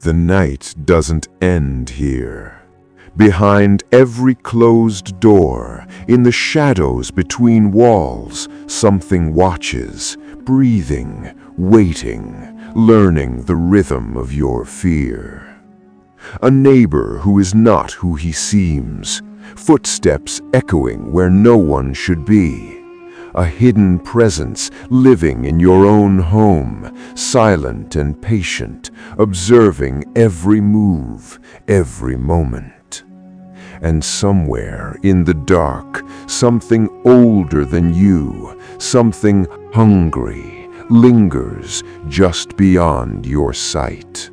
The night doesn't end here. Behind every closed door, in the shadows between walls, something watches, breathing, waiting, learning the rhythm of your fear. A neighbor who is not who he seems, footsteps echoing where no one should be. A hidden presence living in your own home, silent and patient, observing every move, every moment. And somewhere in the dark, something older than you, something hungry, lingers just beyond your sight.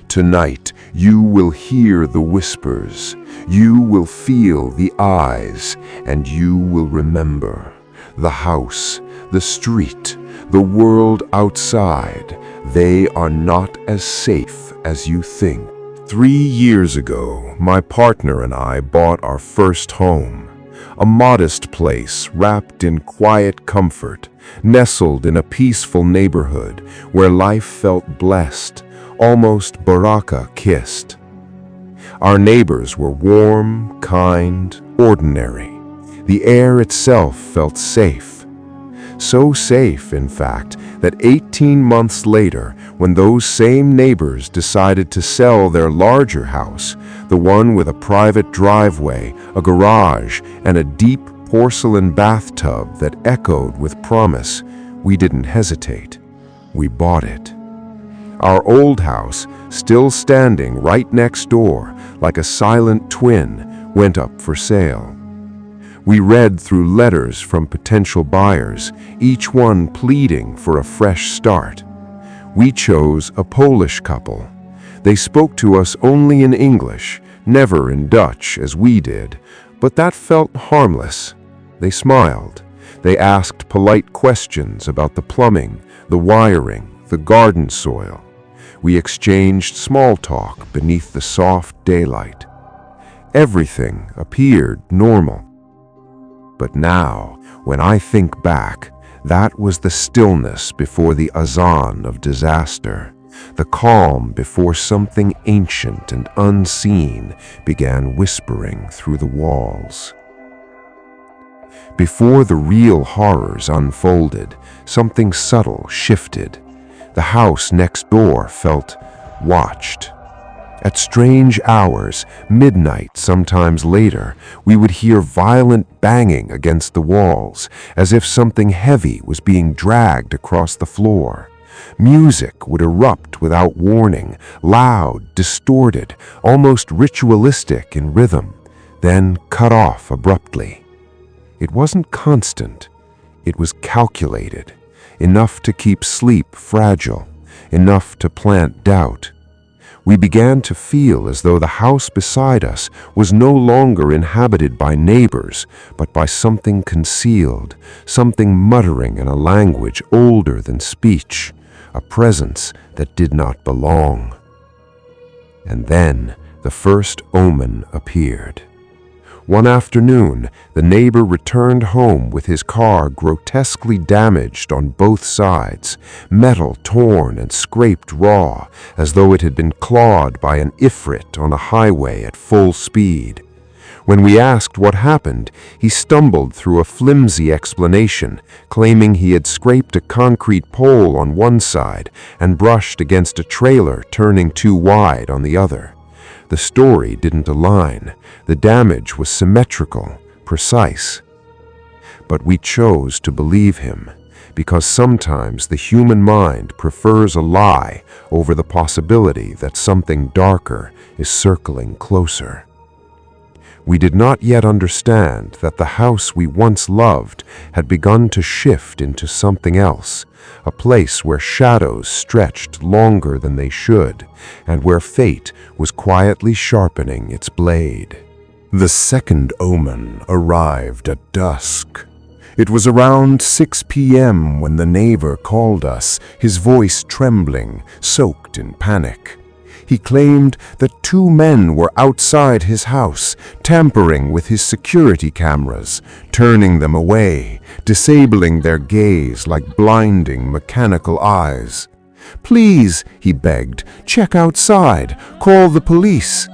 Tonight, you will hear the whispers, you will feel the eyes, and you will remember. The house, the street, the world outside, they are not as safe as you think. 3 years ago, my partner and I bought our first home. A modest place wrapped in quiet comfort, nestled in a peaceful neighborhood where life felt blessed, almost baraka-kissed. Our neighbors were warm, kind, ordinary. The air itself felt safe. So safe, in fact, that 18 months later, when those same neighbors decided to sell their larger house, the one with a private driveway, a garage, and a deep porcelain bathtub that echoed with promise, we didn't hesitate. We bought it. Our old house, still standing right next door, like a silent twin, went up for sale. We read through letters from potential buyers, each one pleading for a fresh start. We chose a Polish couple. They spoke to us only in English, never in Dutch as we did, but that felt harmless. They smiled. They asked polite questions about the plumbing, the wiring, the garden soil. We exchanged small talk beneath the soft daylight. Everything appeared normal. But now, when I think back, that was the stillness before the azan of disaster, the calm before something ancient and unseen began whispering through the walls. Before the real horrors unfolded, something subtle shifted. The house next door felt watched. At strange hours, midnight, sometimes later, we would hear violent banging against the walls, as if something heavy was being dragged across the floor. Music would erupt without warning, loud, distorted, almost ritualistic in rhythm, then cut off abruptly. It wasn't constant. It was calculated, enough to keep sleep fragile, enough to plant doubt. We began to feel as though the house beside us was no longer inhabited by neighbors, but by something concealed, something muttering in a language older than speech, a presence that did not belong. And then the first omen appeared. One afternoon, the neighbor returned home with his car grotesquely damaged on both sides, metal torn and scraped raw, as though it had been clawed by an ifrit on a highway at full speed. When we asked what happened, he stumbled through a flimsy explanation, claiming he had scraped a concrete pole on one side and brushed against a trailer turning too wide on the other. The story didn't align. The damage was symmetrical, precise. But we chose to believe him, because sometimes the human mind prefers a lie over the possibility that something darker is circling closer. We did not yet understand that the house we once loved had begun to shift into something else, a place where shadows stretched longer than they should, and where fate was quietly sharpening its blade. The second omen arrived at dusk. It was around 6 p.m. when the neighbor called us, his voice trembling, soaked in panic. He claimed that 2 men were outside his house, tampering with his security cameras, turning them away, disabling their gaze like blinding mechanical eyes. "Please," he begged, "check outside. Call the police."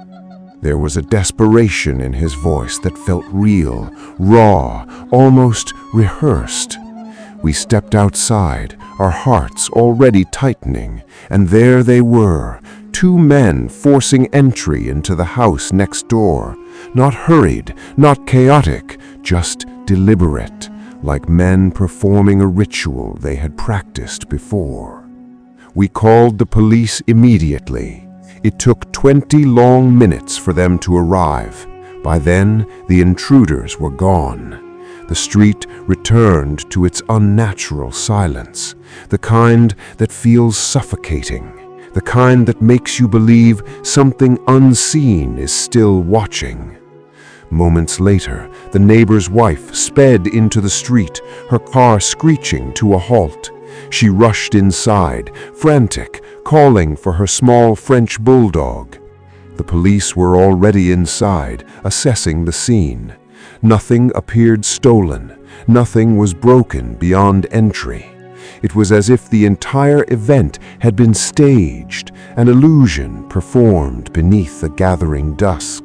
There was a desperation in his voice that felt real, raw, almost rehearsed. We stepped outside, our hearts already tightening, and there they were, two men forcing entry into the house next door. Not hurried, not chaotic, just deliberate, like men performing a ritual they had practiced before. We called the police immediately. It took 20 long minutes for them to arrive. By then, the intruders were gone. The street returned to its unnatural silence, the kind that feels suffocating, the kind that makes you believe something unseen is still watching. Moments later, the neighbor's wife sped into the street, her car screeching to a halt. She rushed inside, frantic, calling for her small French bulldog. The police were already inside, assessing the scene. Nothing appeared stolen. Nothing was broken beyond entry. It was as if the entire event had been staged, an illusion performed beneath the gathering dusk.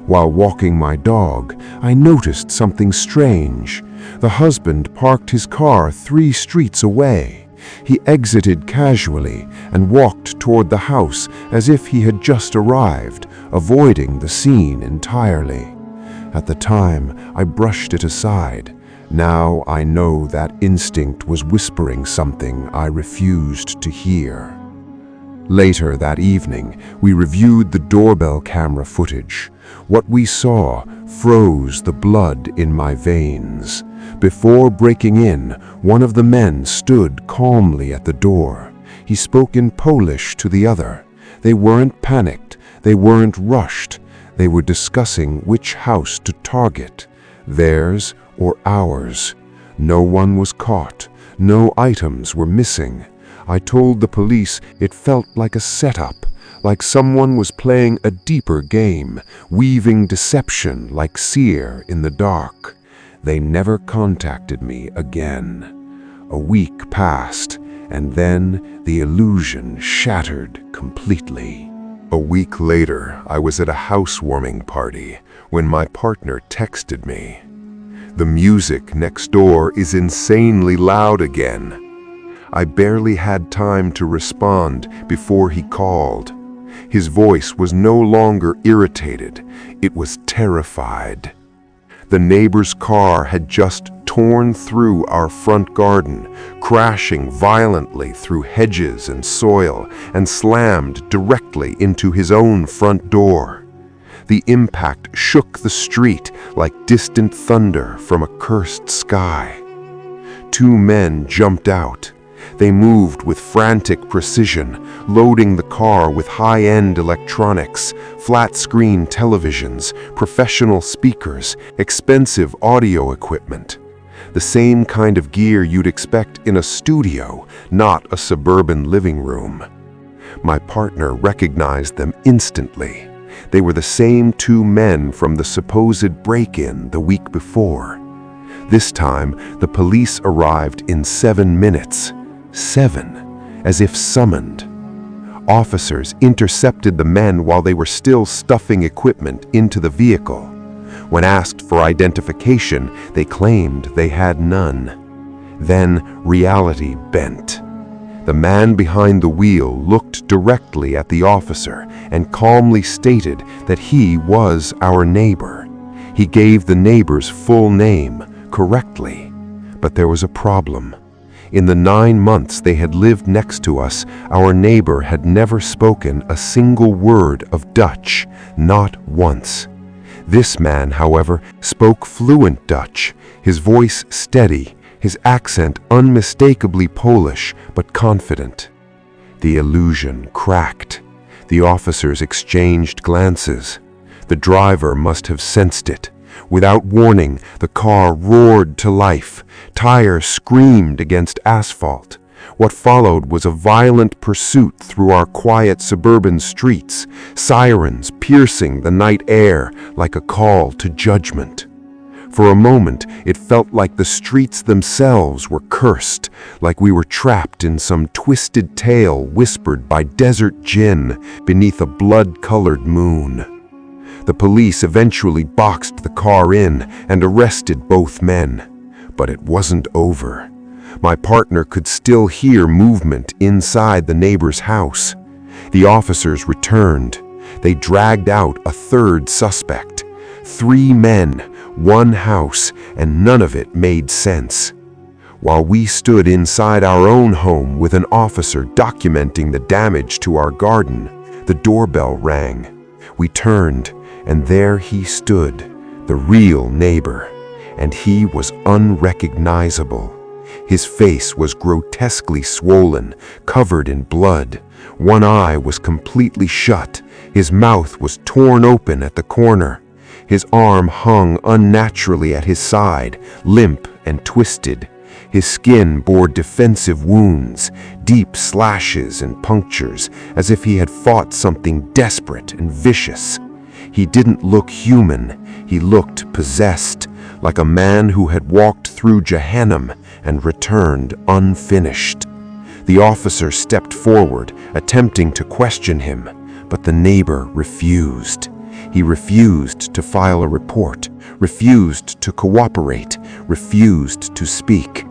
While walking my dog, I noticed something strange. The husband parked his car 3 streets away. He exited casually and walked toward the house as if he had just arrived, avoiding the scene entirely. At the time, I brushed it aside. Now I know that instinct was whispering something I refused to hear. Later that evening, we reviewed the doorbell camera footage. What we saw froze the blood in my veins. Before breaking in, one of the men stood calmly at the door. He spoke in Polish to the other. They weren't panicked. They weren't rushed. They were discussing which house to target, theirs or ours. No one was caught. No items were missing. I told the police it felt like a setup, like someone was playing a deeper game, weaving deception like seer in the dark. They never contacted me again. A week passed, and then the illusion shattered completely. A week later, I was at a housewarming party when my partner texted me. "The music next door is insanely loud again." I barely had time to respond before he called. His voice was no longer irritated, it was terrified. The neighbor's car had just torn through our front garden, crashing violently through hedges and soil, and slammed directly into his own front door. The impact shook the street like distant thunder from a cursed sky. 2 men jumped out. They moved with frantic precision, loading the car with high-end electronics, flat-screen televisions, professional speakers, expensive audio equipment. The same kind of gear you'd expect in a studio, not a suburban living room. My partner recognized them instantly. They were the same 2 men from the supposed break-in the week before. This time, the police arrived in 7 minutes. 7, as if summoned. Officers intercepted the men while they were still stuffing equipment into the vehicle. When asked for identification, they claimed they had none. Then reality bent. The man behind the wheel looked directly at the officer and calmly stated that he was our neighbor. He gave the neighbor's full name correctly, but there was a problem. In the 9 months they had lived next to us, our neighbor had never spoken a single word of Dutch, not once. This man, however, spoke fluent Dutch, his voice steady, his accent unmistakably Polish but confident. The illusion cracked. The officers exchanged glances. The driver must have sensed it. Without warning, the car roared to life. Tires screamed against asphalt. What followed was a violent pursuit through our quiet suburban streets, sirens piercing the night air like a call to judgment. For a moment, it felt like the streets themselves were cursed, like we were trapped in some twisted tale whispered by desert jinn beneath a blood-colored moon. The police eventually boxed the car in and arrested both men. But it wasn't over. My partner could still hear movement inside the neighbor's house. The officers returned. They dragged out a third suspect. 3 men, 1 house, and none of it made sense. While we stood inside our own home with an officer documenting the damage to our garden, the doorbell rang. We turned, and there he stood, the real neighbor, and he was unrecognizable. His face was grotesquely swollen, covered in blood. One eye was completely shut. His mouth was torn open at the corner. His arm hung unnaturally at his side, limp and twisted. His skin bore defensive wounds, deep slashes and punctures, as if he had fought something desperate and vicious. He didn't look human. He looked possessed, like a man who had walked through Jahannam and returned unfinished. The officer stepped forward, attempting to question him, but the neighbor refused. He refused to file a report, refused to cooperate, refused to speak.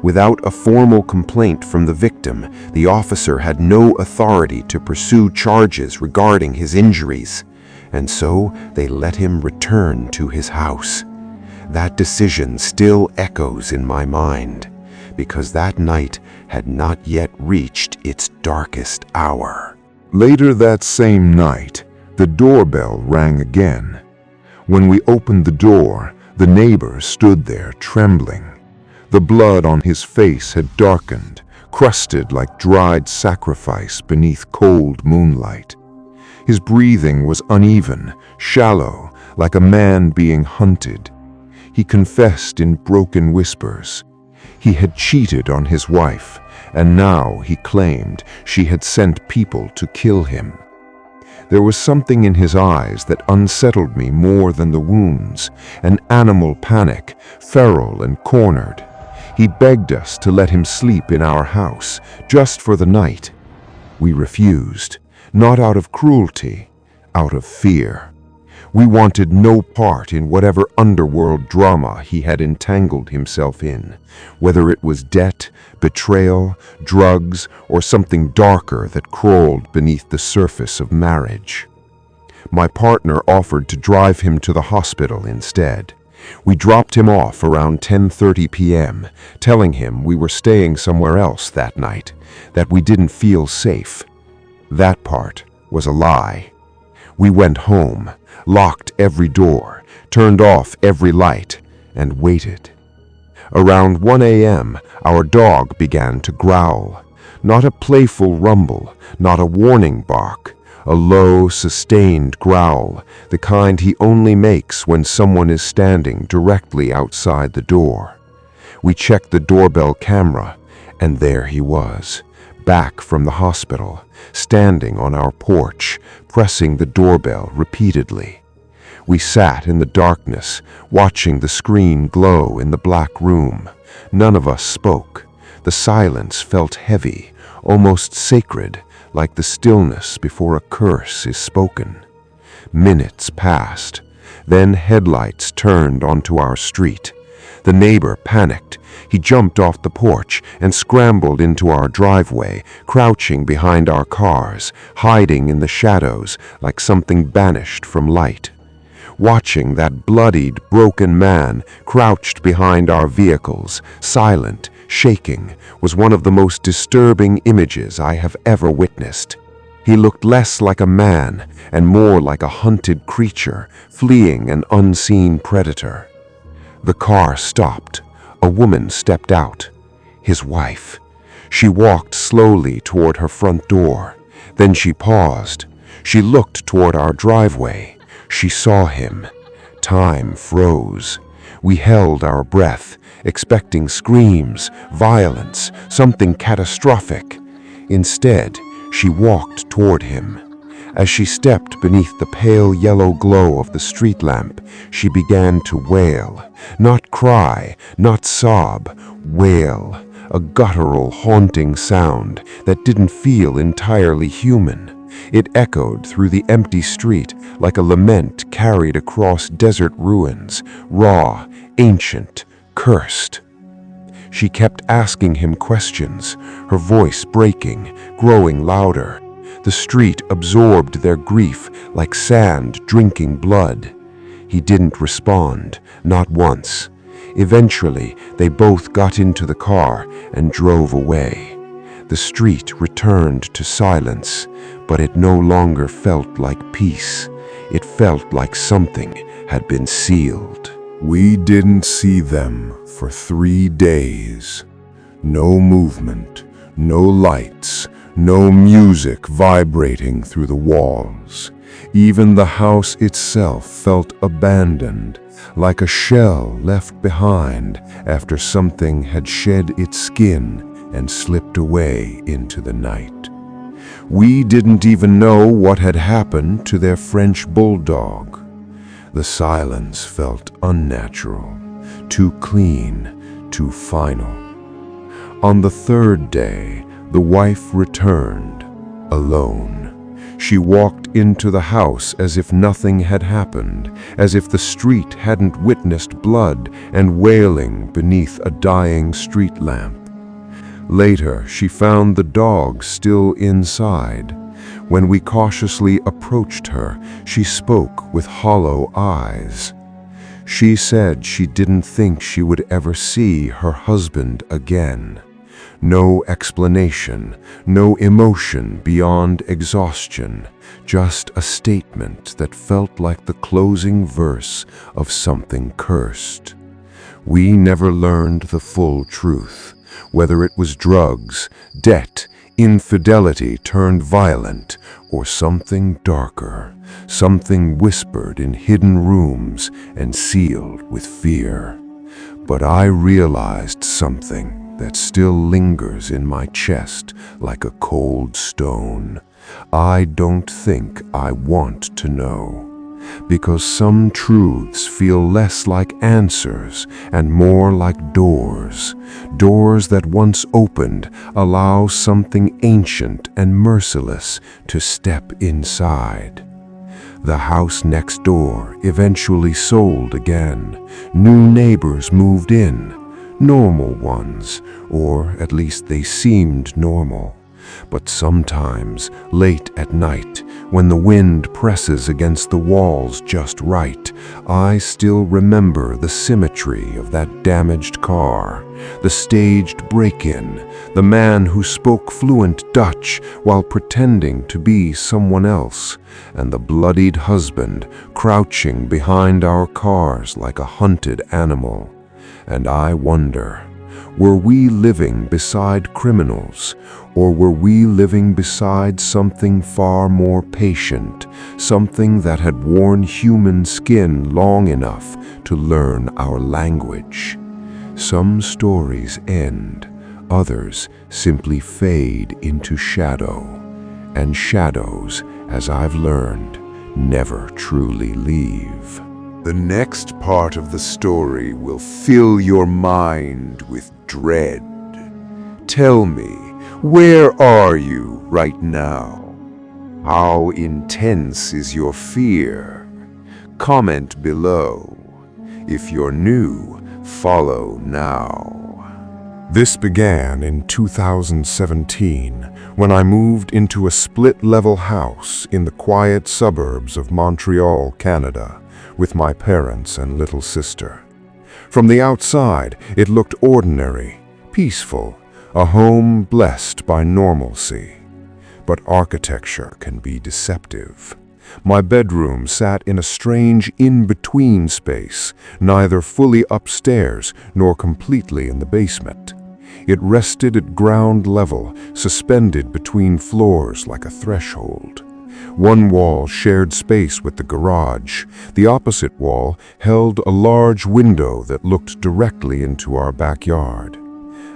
Without a formal complaint from the victim, the officer had no authority to pursue charges regarding his injuries, and so they let him return to his house. That decision still echoes in my mind, because that night had not yet reached its darkest hour. Later that same night, the doorbell rang again. When we opened the door, the neighbor stood there trembling. The blood on his face had darkened, crusted like dried sacrifice beneath cold moonlight. His breathing was uneven, shallow, like a man being hunted. He confessed in broken whispers. He had cheated on his wife, and now he claimed she had sent people to kill him. There was something in his eyes that unsettled me more than the wounds, an animal panic, feral and cornered. He begged us to let him sleep in our house, just for the night. We refused, not out of cruelty, out of fear. We wanted no part in whatever underworld drama he had entangled himself in, whether it was debt, betrayal, drugs, or something darker that crawled beneath the surface of marriage. My partner offered to drive him to the hospital instead. We dropped him off around 10:30 p.m., telling him we were staying somewhere else that night, that we didn't feel safe. That part was a lie. We went home, locked every door, turned off every light, and waited. Around 1 a.m., our dog began to growl. Not a playful rumble, not a warning bark. A low, sustained growl, the kind he only makes when someone is standing directly outside the door. We checked the doorbell camera, and there he was, back from the hospital, standing on our porch, pressing the doorbell repeatedly. We sat in the darkness, watching the screen glow in the black room. None of us spoke. The silence felt heavy, almost sacred, like the stillness before a curse is spoken. Minutes passed. Then headlights turned onto our street. The neighbor panicked. He jumped off the porch and scrambled into our driveway, crouching behind our cars, hiding in the shadows like something banished from light. Watching that bloodied, broken man crouched behind our vehicles, silent, shaking, was one of the most disturbing images I have ever witnessed. He looked less like a man and more like a hunted creature, fleeing an unseen predator. The car stopped. A woman stepped out. His wife. She walked slowly toward her front door. Then she paused. She looked toward our driveway. She saw him. Time froze. We held our breath, expecting screams, violence, something catastrophic. Instead, she walked toward him. As she stepped beneath the pale yellow glow of the street lamp, she began to wail. Not cry, not sob, wail. A guttural, haunting sound that didn't feel entirely human. It echoed through the empty street like a lament carried across desert ruins, raw, ancient, cursed. She kept asking him questions, her voice breaking, growing louder. The street absorbed their grief like sand drinking blood. He didn't respond, not once. Eventually, they both got into the car and drove away. The street returned to silence, but it no longer felt like peace. It felt like something had been sealed. We didn't see them for 3 days. No movement, no lights, no music vibrating through the walls. Even the house itself felt abandoned, like a shell left behind after something had shed its skin and slipped away into the night. We didn't even know what had happened to their French bulldog. The silence felt unnatural, too clean, too final. On the 3rd day, the wife returned, alone. She walked into the house as if nothing had happened, as if the street hadn't witnessed blood and wailing beneath a dying street lamp. Later, she found the dog still inside. When we cautiously approached her, she spoke with hollow eyes. She said she didn't think she would ever see her husband again. No explanation, no emotion beyond exhaustion, just a statement that felt like the closing verse of something cursed. We never learned the full truth, whether it was drugs, debt, infidelity turned violent, or something darker, something whispered in hidden rooms and sealed with fear. But I realized something that still lingers in my chest like a cold stone. I don't think I want to know, because some truths feel less like answers and more like doors. Doors that once opened allow something ancient and merciless to step inside. The house next door eventually sold again. New neighbors moved in. Normal ones, or at least they seemed normal. But sometimes, late at night, when the wind presses against the walls just right, I still remember the symmetry of that damaged car, the staged break-in, the man who spoke fluent Dutch while pretending to be someone else, and the bloodied husband crouching behind our cars like a hunted animal. And I wonder, were we living beside criminals, or were we living beside something far more patient, something that had worn human skin long enough to learn our language? Some stories end, others simply fade into shadow, and shadows, as I've learned, never truly leave. The next part of the story will fill your mind with dread. Tell me, where are you right now? How intense is your fear? Comment below. If you're new, follow now. This began in 2017 when I moved into a split-level house in the quiet suburbs of Montreal, Canada, with my parents and little sister. From the outside, it looked ordinary, peaceful, a home blessed by normalcy. But architecture can be deceptive. My bedroom sat in a strange in-between space, neither fully upstairs nor completely in the basement. It rested at ground level, suspended between floors like a threshold. One wall shared space with the garage. The opposite wall held a large window that looked directly into our backyard.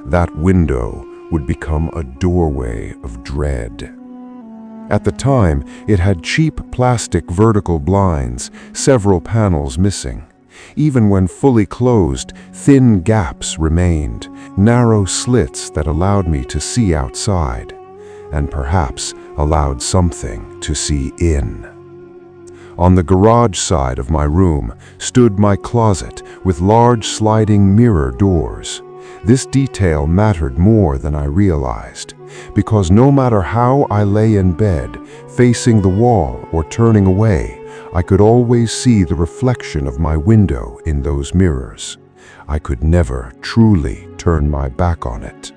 That window would become a doorway of dread. At the time, it had cheap plastic vertical blinds, several panels missing. Even when fully closed, thin gaps remained, narrow slits that allowed me to see outside, and perhaps allowed something to see in. On the garage side of my room stood my closet with large sliding mirror doors. This detail mattered more than I realized, because no matter how I lay in bed, facing the wall or turning away, I could always see the reflection of my window in those mirrors. I could never truly turn my back on it.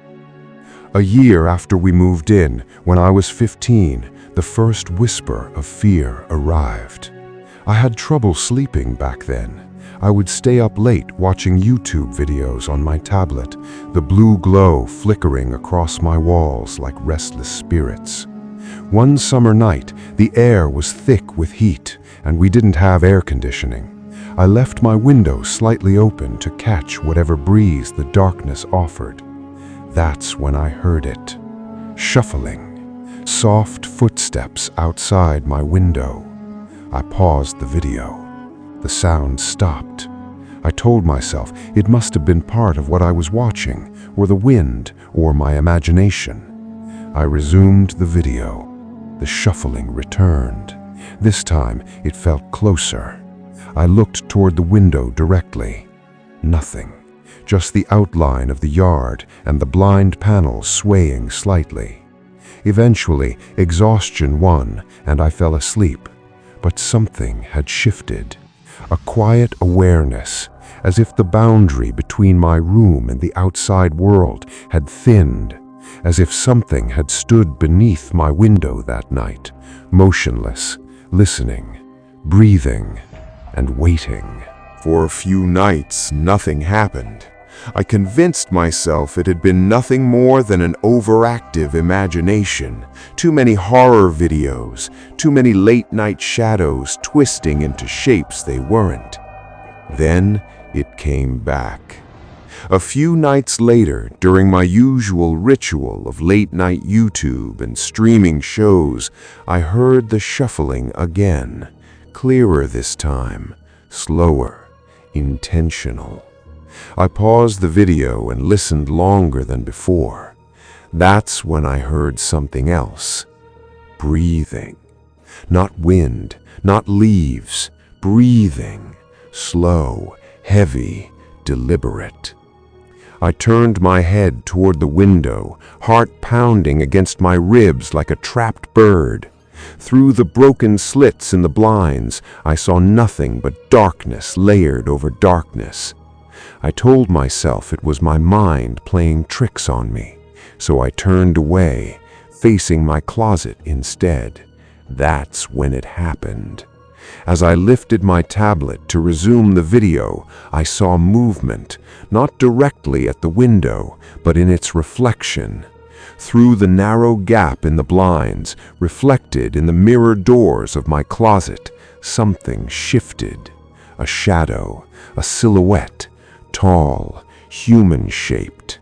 A year after we moved in, when I was 15, the first whisper of fear arrived. I had trouble sleeping back then. I would stay up late watching YouTube videos on my tablet, the blue glow flickering across my walls like restless spirits. One summer night, the air was thick with heat, and we didn't have air conditioning. I left my window slightly open to catch whatever breeze the darkness offered. That's when I heard it. Shuffling, soft footsteps outside my window. I paused the video. The sound stopped. I told myself it must have been part of what I was watching, or the wind, or my imagination. I resumed the video. The shuffling returned. This time it felt closer. I looked toward the window directly. Nothing. Just the outline of the yard and the blind panels swaying slightly. Eventually, exhaustion won, and I fell asleep. But something had shifted. A quiet awareness, as if the boundary between my room and the outside world had thinned, as if something had stood beneath my window that night, motionless, listening, breathing, and waiting. For a few nights, nothing happened. I convinced myself it had been nothing more than an overactive imagination, too many horror videos, too many late-night shadows twisting into shapes they weren't. Then it came back. A few nights later, during my usual ritual of late-night YouTube and streaming shows, I heard the shuffling again, clearer this time, slower, intentional. I paused the video and listened longer than before. That's when I heard something else. Breathing. Not wind, not leaves. Breathing. Slow, heavy, deliberate. I turned my head toward the window, heart pounding against my ribs like a trapped bird. Through the broken slits in the blinds, I saw nothing but darkness layered over darkness. I told myself it was my mind playing tricks on me, so I turned away, facing my closet instead. That's when it happened. As I lifted my tablet to resume the video, I saw movement, not directly at the window, but in its reflection. Through the narrow gap in the blinds, reflected in the mirror doors of my closet, something shifted. A shadow, a silhouette, tall, human-shaped.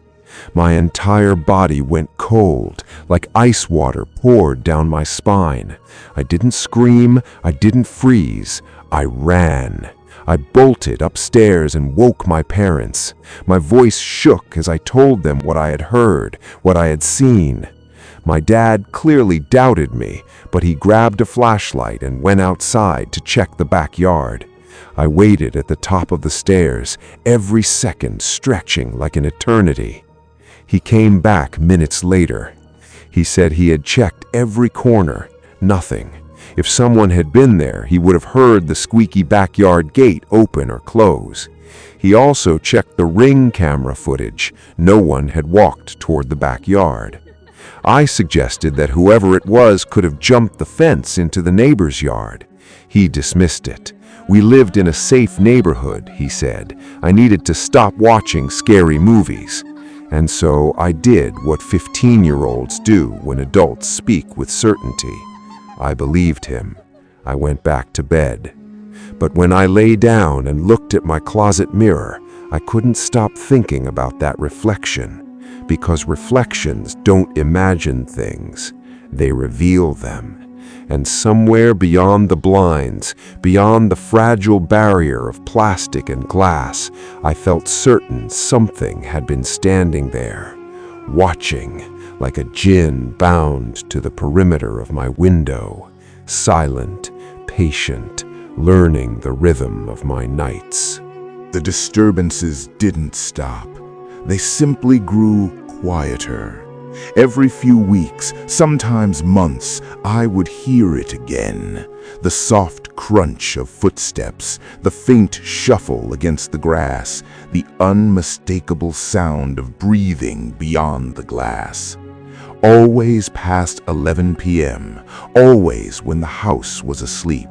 My entire body went cold, like ice water poured down my spine. I didn't scream, I didn't freeze, I ran. I bolted upstairs and woke my parents. My voice shook as I told them what I had heard, what I had seen. My dad clearly doubted me, but he grabbed a flashlight and went outside to check the backyard. I waited at the top of the stairs, every second stretching like an eternity. He came back minutes later. He said he had checked every corner, nothing. If someone had been there, he would have heard the squeaky backyard gate open or close. He also checked the Ring camera footage. No one had walked toward the backyard. I suggested that whoever it was could have jumped the fence into the neighbor's yard. He dismissed it. We lived in a safe neighborhood, he said. I needed to stop watching scary movies. And so I did what 15-year-olds do when adults speak with certainty. I believed him. I went back to bed. But when I lay down and looked at my closet mirror, I couldn't stop thinking about that reflection. Because reflections don't imagine things. they reveal them. And somewhere beyond the blinds, beyond the fragile barrier of plastic and glass, I felt certain something had been standing there, watching, like a djinn bound to the perimeter of my window, silent, patient, learning the rhythm of my nights. The disturbances didn't stop. They simply grew quieter. Every few weeks, sometimes months, I would hear it again. The soft crunch of footsteps, the faint shuffle against the grass, the unmistakable sound of breathing beyond the glass. Always past 11 p.m., always when the house was asleep.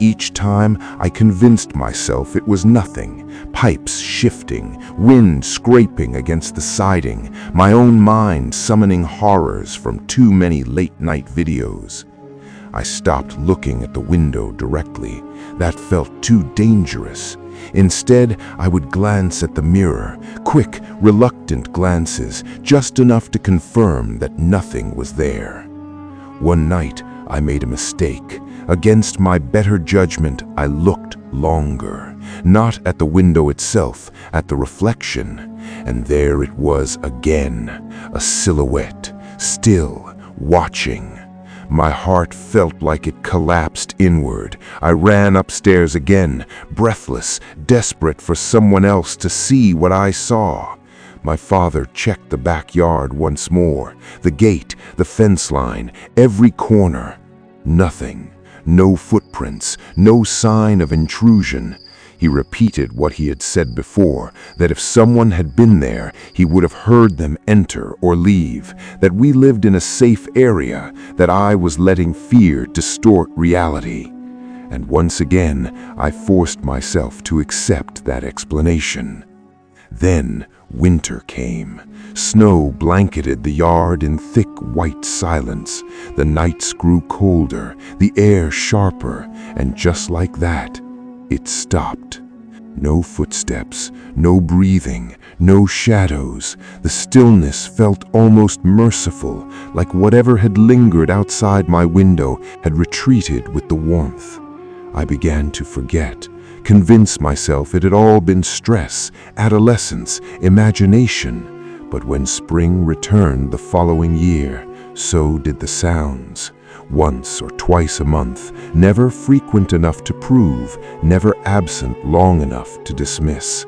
Each time I convinced myself it was nothing, pipes shifting, wind scraping against the siding, my own mind summoning horrors from too many late-night videos. I stopped looking at the window directly. That felt too dangerous. Instead, I would glance at the mirror, quick, reluctant glances, just enough to confirm that nothing was there. One night, I made a mistake. Against my better judgment, I looked longer, not at the window itself, at the reflection. And there it was again, a silhouette, still, watching. My heart felt like it collapsed inward. I ran upstairs again, breathless, desperate for someone else to see what I saw. My father checked the backyard once more, the gate, the fence line, every corner. Nothing. No footprints, no sign of intrusion. He repeated what he had said before, that if someone had been there, he would have heard them enter or leave, that we lived in a safe area, that I was letting fear distort reality. And once again, I forced myself to accept that explanation. Then winter came. Snow blanketed the yard in thick white silence. The nights grew colder, the air sharper, and just like that, it stopped. No footsteps, no breathing, no shadows. The stillness felt almost merciful, like whatever had lingered outside my window had retreated with the warmth. I began to forget, convince myself it had all been stress, adolescence, imagination. But when spring returned the following year, so did the sounds. Once or twice a month, never frequent enough to prove, never absent long enough to dismiss.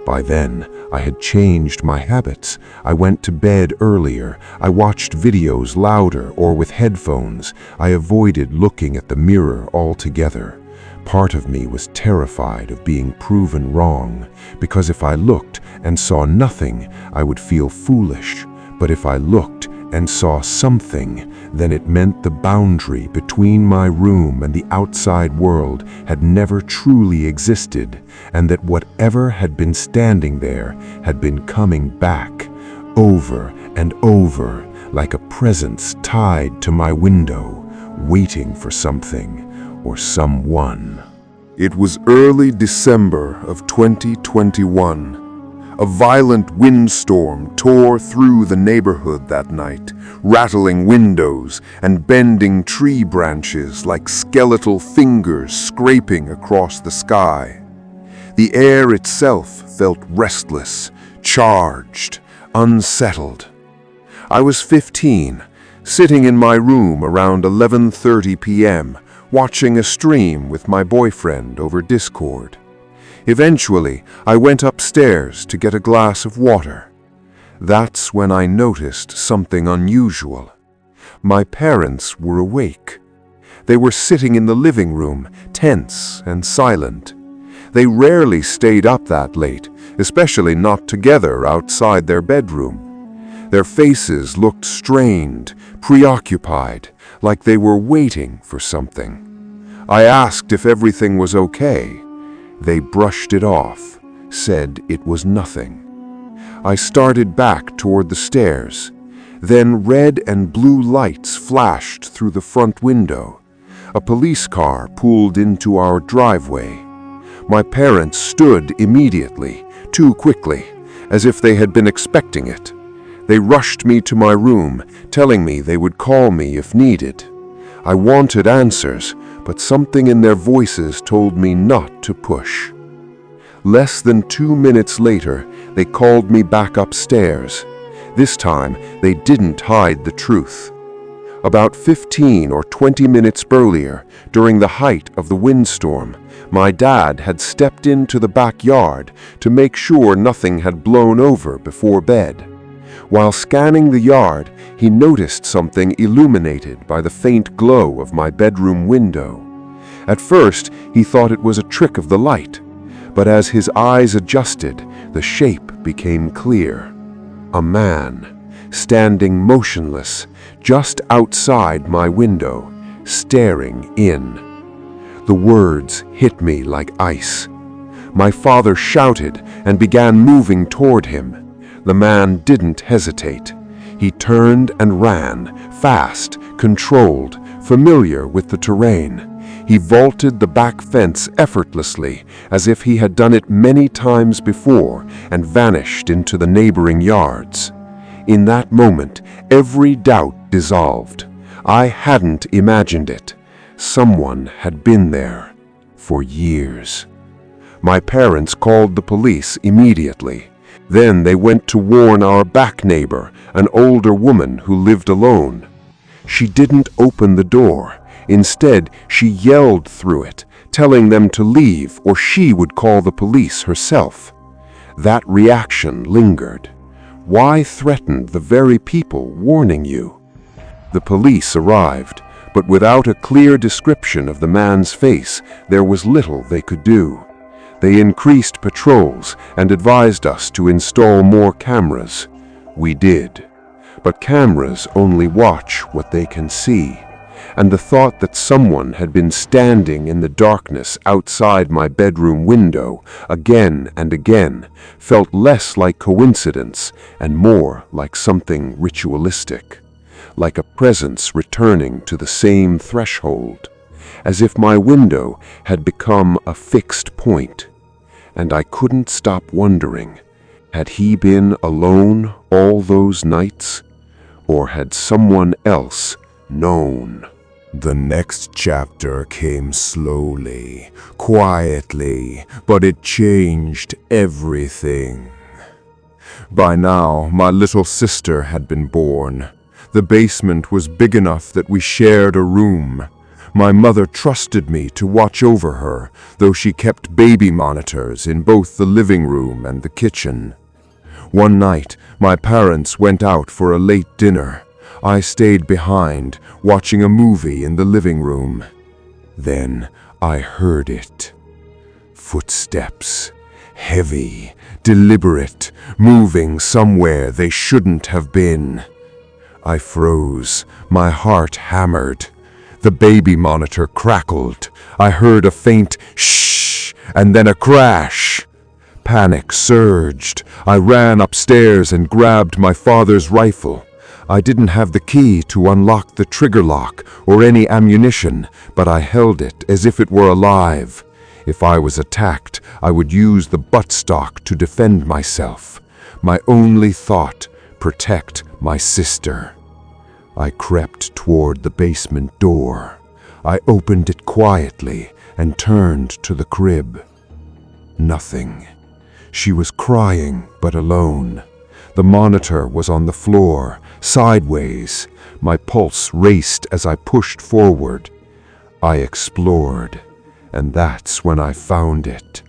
By then, I had changed my habits. I went to bed earlier. I watched videos louder or with headphones. I avoided looking at the mirror altogether. Part of me was terrified of being proven wrong, because if I looked and saw nothing, I would feel foolish. But if I looked and saw something, then it meant the boundary between my room and the outside world had never truly existed, and that whatever had been standing there had been coming back, over and over, like a presence tied to my window, waiting for something or someone. It was early December of 2021. A violent windstorm tore through the neighborhood that night, rattling windows and bending tree branches like skeletal fingers scraping across the sky. The air itself felt restless, charged, unsettled. I was 15, sitting in my room around 11:30 p.m., watching a stream with my boyfriend over Discord. Eventually, I went upstairs to get a glass of water. That's when I noticed something unusual. My parents were awake. They were sitting in the living room, tense and silent. They rarely stayed up that late, especially not together outside their bedroom. Their faces looked strained, preoccupied, like they were waiting for something. I asked if everything was okay. They brushed it off, said it was nothing. I started back toward the stairs. Then red and blue lights flashed through the front window. A police car pulled into our driveway. My parents stood immediately, too quickly, as if they had been expecting it. They rushed me to my room, telling me they would call me if needed. I wanted answers, but something in their voices told me not to push. Less than 2 minutes later, they called me back upstairs. This time, they didn't hide the truth. About 15 or 20 minutes earlier, during the height of the windstorm, my dad had stepped into the backyard to make sure nothing had blown over before bed. While scanning the yard, he noticed something illuminated by the faint glow of my bedroom window. At first, he thought it was a trick of the light, but as his eyes adjusted, the shape became clear. A man, standing motionless, just outside my window, staring in. The words hit me like ice. My father shouted and began moving toward him. The man didn't hesitate. He turned and ran, fast, controlled, familiar with the terrain. He vaulted the back fence effortlessly, as if he had done it many times before, and vanished into the neighboring yards. In that moment, every doubt dissolved. I hadn't imagined it. Someone had been there for years. My parents called the police immediately. Then they went to warn our back neighbor, an older woman who lived alone. She didn't open the door. Instead, she yelled through it, telling them to leave or she would call the police herself. That reaction lingered. Why threaten the very people warning you? The police arrived, but without a clear description of the man's face, there was little they could do. They increased patrols and advised us to install more cameras. We did. But cameras only watch what they can see, and the thought that someone had been standing in the darkness outside my bedroom window again and again felt less like coincidence and more like something ritualistic, like a presence returning to the same threshold, as if my window had become a fixed point. And I couldn't stop wondering, had he been alone all those nights, or had someone else known? The next chapter came slowly, quietly, but it changed everything. By now, my little sister had been born. The basement was big enough that we shared a room. My mother trusted me to watch over her, though she kept baby monitors in both the living room and the kitchen. One night, my parents went out for a late dinner. I stayed behind, watching a movie in the living room. Then I heard it. Footsteps. Heavy, deliberate, moving somewhere they shouldn't have been. I froze, my heart hammered. The baby monitor crackled. I heard a faint shh, and then a crash. Panic surged. I ran upstairs and grabbed my father's rifle. I didn't have the key to unlock the trigger lock or any ammunition, but I held it as if it were alive. If I was attacked, I would use the buttstock to defend myself. My only thought, protect my sister. I crept toward the basement door. I opened it quietly and turned to the crib. Nothing. She was crying, but alone. The monitor was on the floor, sideways. My pulse raced as I pushed forward. I explored, and that's when I found it.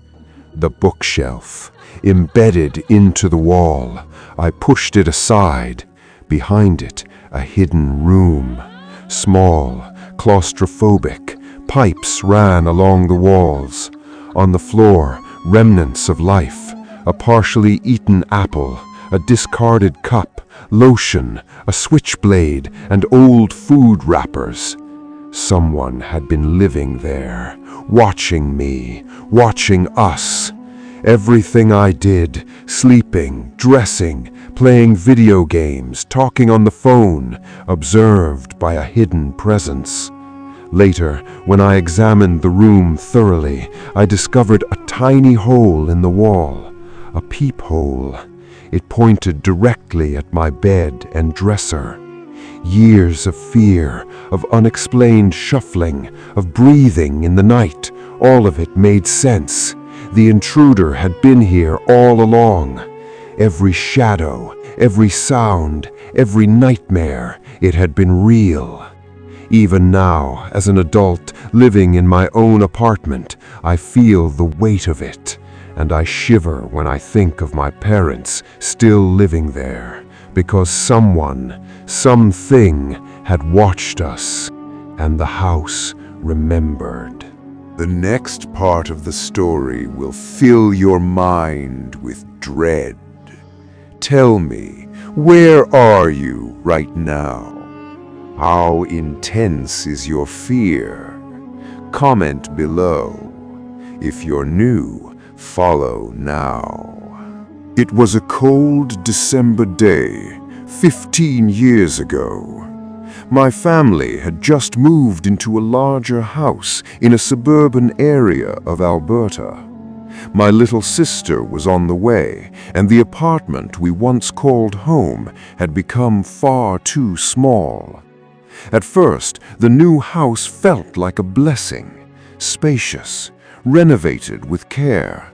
The bookshelf, embedded into the wall. I pushed it aside. Behind it, a hidden room. Small, claustrophobic, pipes ran along the walls. On the floor, remnants of life. A partially eaten apple, a discarded cup, lotion, a switchblade, and old food wrappers. Someone had been living there, watching me, watching us. Everything I did, sleeping, dressing, playing video games, talking on the phone, observed by a hidden presence. Later, when I examined the room thoroughly, I discovered a tiny hole in the wall, a peephole. It pointed directly at my bed and dresser. Years of fear, of unexplained shuffling, of breathing in the night, all of it made sense. The intruder had been here all along. Every shadow, every sound, every nightmare, it had been real. Even now, as an adult living in my own apartment, I feel the weight of it, and I shiver when I think of my parents still living there, because someone, something had watched us, and the house remembered. The next part of the story will fill your mind with dread. Tell me, where are you right now? How intense is your fear? Comment below. If you're new, follow now. It was a cold December day, 15 years ago. My family had just moved into a larger house in a suburban area of Alberta. My little sister was on the way, and the apartment we once called home had become far too small. At first, the new house felt like a blessing, spacious, renovated with care.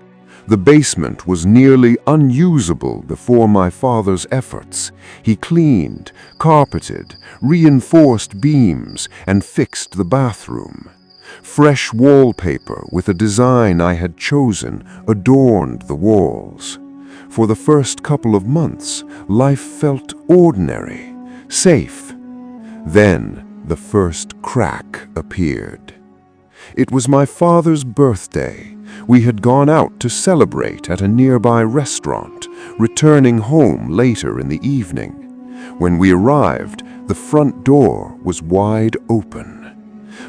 The basement was nearly unusable before my father's efforts. He cleaned, carpeted, reinforced beams, and fixed the bathroom. Fresh wallpaper with a design I had chosen adorned the walls. For the first couple of months, life felt ordinary, safe. Then the first crack appeared. It was my father's birthday. We had gone out to celebrate at a nearby restaurant, returning home later in the evening. When we arrived, the front door was wide open.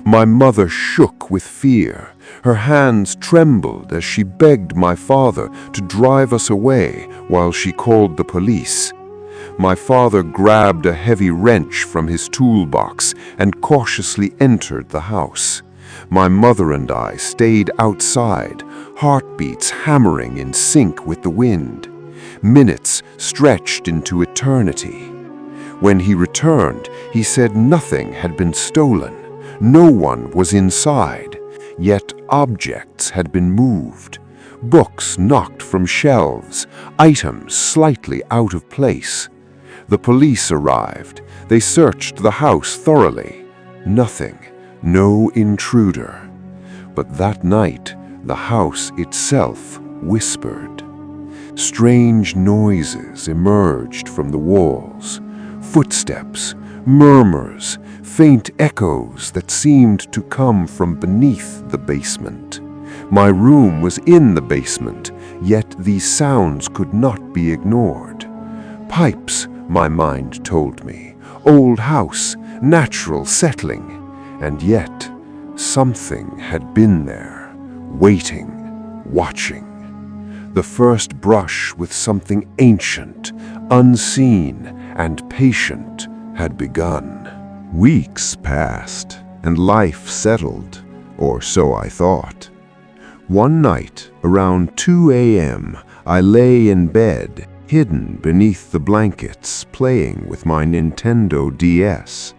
My mother shook with fear. Her hands trembled as she begged my father to drive us away while she called the police. My father grabbed a heavy wrench from his toolbox and cautiously entered the house. My mother and I stayed outside, heartbeats hammering in sync with the wind. Minutes stretched into eternity. When he returned, he said nothing had been stolen. No one was inside, yet objects had been moved. Books knocked from shelves, items slightly out of place. The police arrived. They searched the house thoroughly. Nothing. No intruder. But that night, the house itself whispered. Strange noises emerged from the walls. Footsteps, murmurs, faint echoes that seemed to come from beneath the basement. My room was in the basement, yet these sounds could not be ignored. Pipes, my mind told me. Old house, natural settling. And yet, something had been there, waiting, watching. The first brush with something ancient, unseen, and patient had begun. Weeks passed, and life settled, or so I thought. One night, around 2 a.m., I lay in bed, hidden beneath the blankets, playing with my Nintendo DS.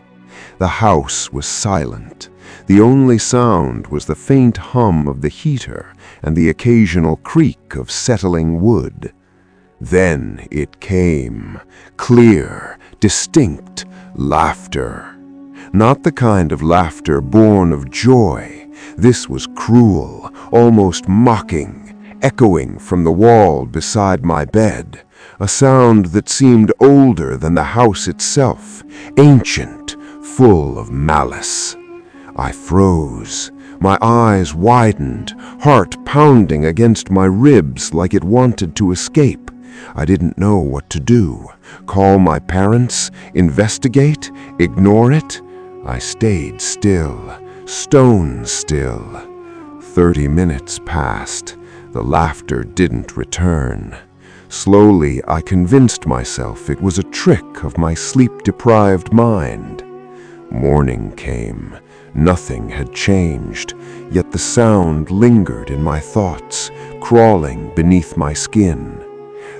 The house was silent. The only sound was the faint hum of the heater and the occasional creak of settling wood. Then it came, clear, distinct, laughter. Not the kind of laughter born of joy. This was cruel, almost mocking, echoing from the wall beside my bed, a sound that seemed older than the house itself, ancient, full of malice. I froze. My eyes widened, heart pounding against my ribs like it wanted to escape. I didn't know what to do. Call my parents? Investigate? Ignore it? I stayed still, stone still. 30 minutes passed. The laughter didn't return. Slowly, I convinced myself it was a trick of my sleep-deprived mind. Morning came. Nothing had changed, yet the sound lingered in my thoughts, crawling beneath my skin.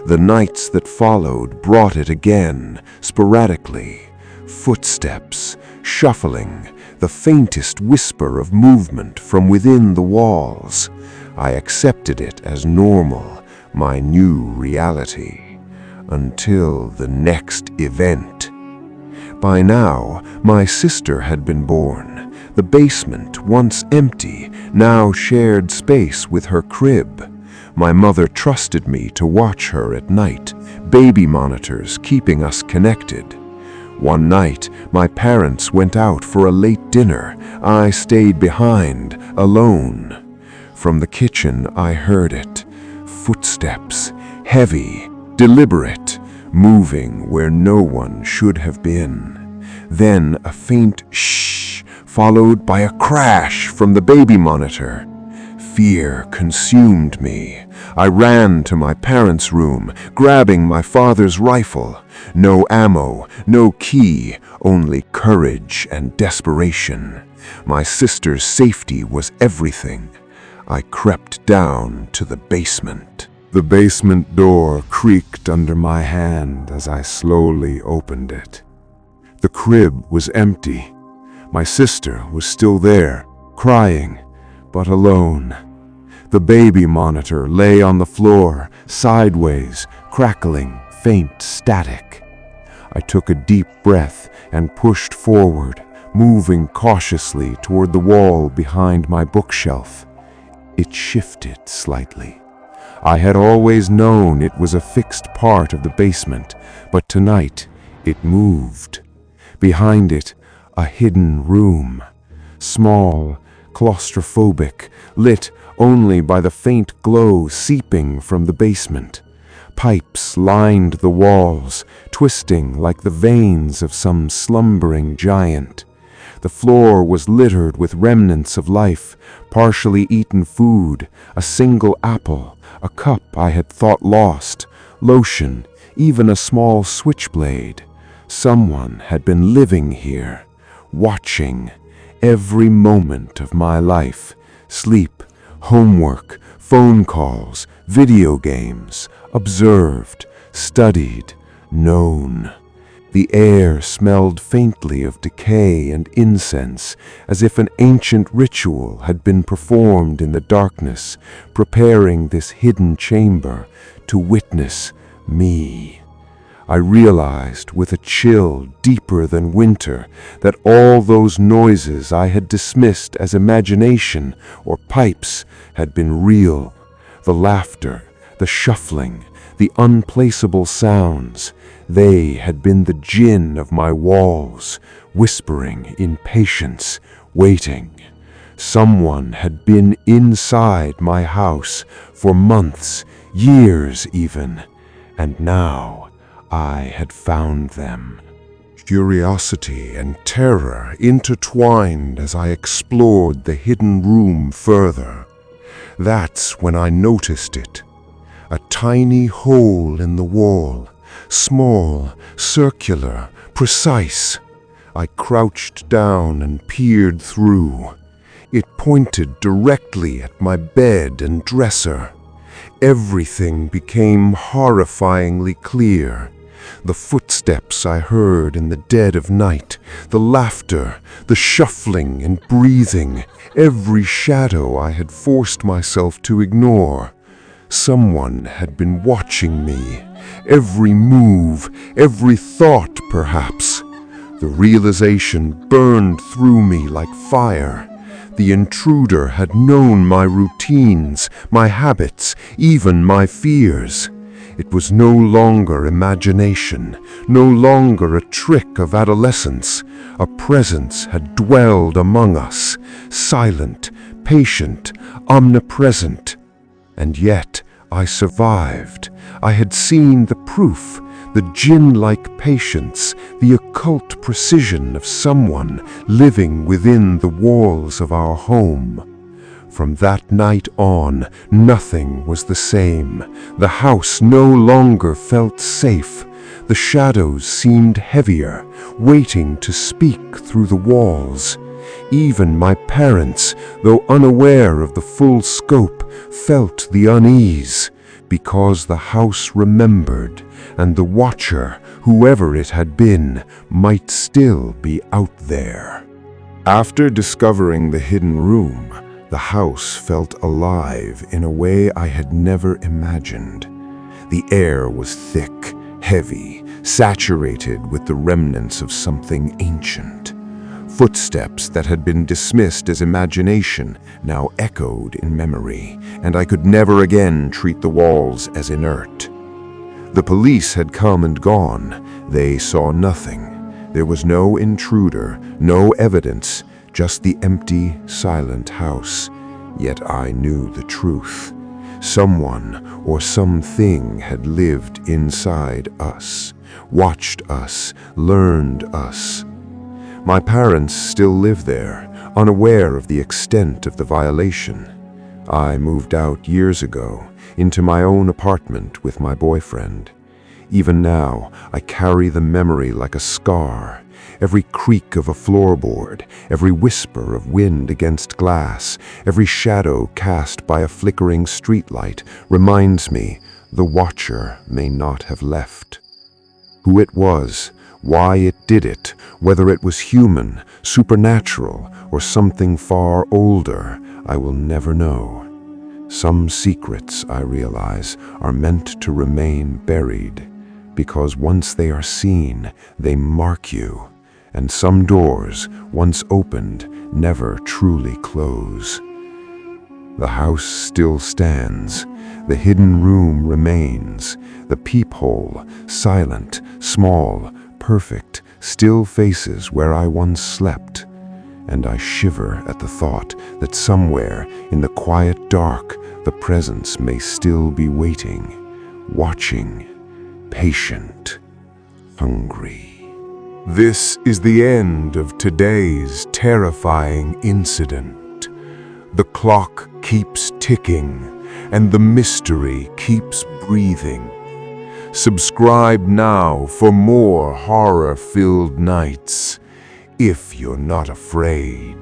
The nights that followed brought it again, sporadically. Footsteps, shuffling, the faintest whisper of movement from within the walls. I accepted it as normal, my new reality, until the next event. By now, my sister had been born. The basement, once empty, now shared space with her crib. My mother trusted me to watch her at night, baby monitors keeping us connected. One night, my parents went out for a late dinner. I stayed behind, alone. From the kitchen, I heard it. Footsteps, heavy, deliberate, moving where no one should have been. Then a faint shh, followed by a crash from the baby monitor. Fear consumed me. I ran to my parents' room, grabbing my father's rifle. No ammo, no key, only courage and desperation. My sister's safety was everything. I crept down to the basement. The basement door creaked under my hand as I slowly opened it. The crib was empty. My sister was still there, crying, but alone. The baby monitor lay on the floor, sideways, crackling, faint static. I took a deep breath and pushed forward, moving cautiously toward the wall behind my bookshelf. It shifted slightly. I had always known it was a fixed part of the basement, but tonight it moved. Behind it, a hidden room. Small, claustrophobic, lit only by the faint glow seeping from the basement. Pipes lined the walls, twisting like the veins of some slumbering giant. The floor was littered with remnants of life, partially eaten food, a single apple, a cup I had thought lost, lotion, even a small switchblade. Someone had been living here, watching every moment of my life. Sleep, homework, phone calls, video games, observed, studied, known. The air smelled faintly of decay and incense, as if an ancient ritual had been performed in the darkness, preparing this hidden chamber to witness me. I realized with a chill deeper than winter that all those noises I had dismissed as imagination or pipes had been real. The laughter, the shuffling, the unplaceable sounds, they had been the djinn of my walls, whispering in patience, waiting. Someone had been inside my house for months, years even, and now I had found them. Curiosity and terror intertwined as I explored the hidden room further. That's when I noticed it. A tiny hole in the wall, small, circular, precise. I crouched down and peered through. It pointed directly at my bed and dresser. Everything became horrifyingly clear. The footsteps I heard in the dead of night, the laughter, the shuffling and breathing, every shadow I had forced myself to ignore. Someone had been watching me, every move, every thought perhaps. The realization burned through me like fire. The intruder had known my routines, my habits, even my fears. It was no longer imagination, no longer a trick of adolescence. A presence had dwelled among us, silent, patient, omnipresent. And yet I survived. I had seen the proof, the djinn-like patience, the occult precision of someone living within the walls of our home. From that night on, nothing was the same. The house no longer felt safe. The shadows seemed heavier, waiting to speak through the walls. Even my parents, though unaware of the full scope, felt the unease, because the house remembered, and the watcher, whoever it had been, might still be out there. After discovering the hidden room, the house felt alive in a way I had never imagined. The air was thick, heavy, saturated with the remnants of something ancient. Footsteps that had been dismissed as imagination now echoed in memory, and I could never again treat the walls as inert. The police had come and gone. They saw nothing. There was no intruder, no evidence, just the empty, silent house. Yet I knew the truth. Someone or something had lived inside us, watched us, learned us. My parents still live there, unaware of the extent of the violation. I moved out years ago, into my own apartment with my boyfriend. Even now, I carry the memory like a scar. Every creak of a floorboard, every whisper of wind against glass, every shadow cast by a flickering streetlight reminds me the watcher may not have left. Who it was, why it did it, whether it was human, supernatural, or something far older, I will never know. Some secrets, I realize, are meant to remain buried, because once they are seen, they mark you, and some doors, once opened, never truly close. The house still stands. The hidden room remains. The peephole, silent, small, perfect, still faces where I once slept. And I shiver at the thought that somewhere in the quiet dark, the presence may still be waiting, watching, patient, hungry. This is the end of today's terrifying incident. The clock keeps ticking, and the mystery keeps breathing. Subscribe now for more horror-filled nights, if you're not afraid.